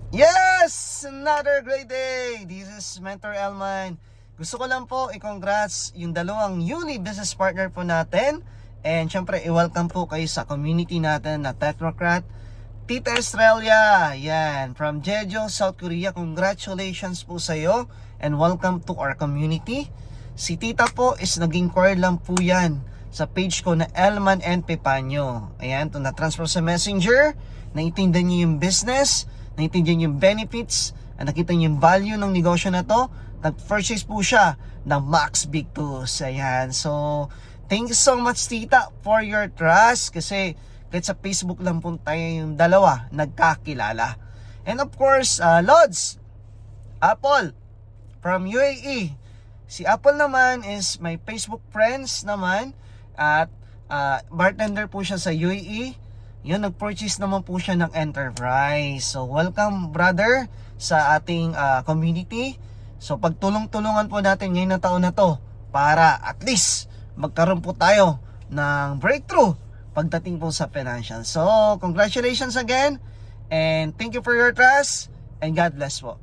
Yes! Another great day! This is Mentor Elman. Gusto ko lang po i-congrats yung dalawang uni business partner po natin. And syempre, i-welcome po kayo sa community natin na Technocrat. Tita Australia, yan, from Jeju, South Korea. Congratulations po sa iyo and welcome to our community. Si Tita po is naging inquire lang po yan sa page ko na Elman and Pepanyo. Ayan, to na-transfer sa Messenger. Naiintindihan niyo yung business, naiintindihan yung benefits, at nakita niyo yung value ng negosyo na to. Nag-purchase po siya ng Max Big Tools. Ayan, so thank you so much Tita for your trust, kasi kahit sa Facebook lang po tayo yung dalawa nagkakilala. And of course, Lods, Apple from UAE. Si Apple naman is my Facebook friends naman, at bartender po siya sa UAE. Yun, nag-purchase naman po siya ng Enterprise. So welcome brother sa ating community. So pagtulong-tulungan po natin ngayon na taon na to para at least magkaroon po tayo ng breakthrough pagdating po sa financial. So congratulations again and thank you for your trust and God bless po.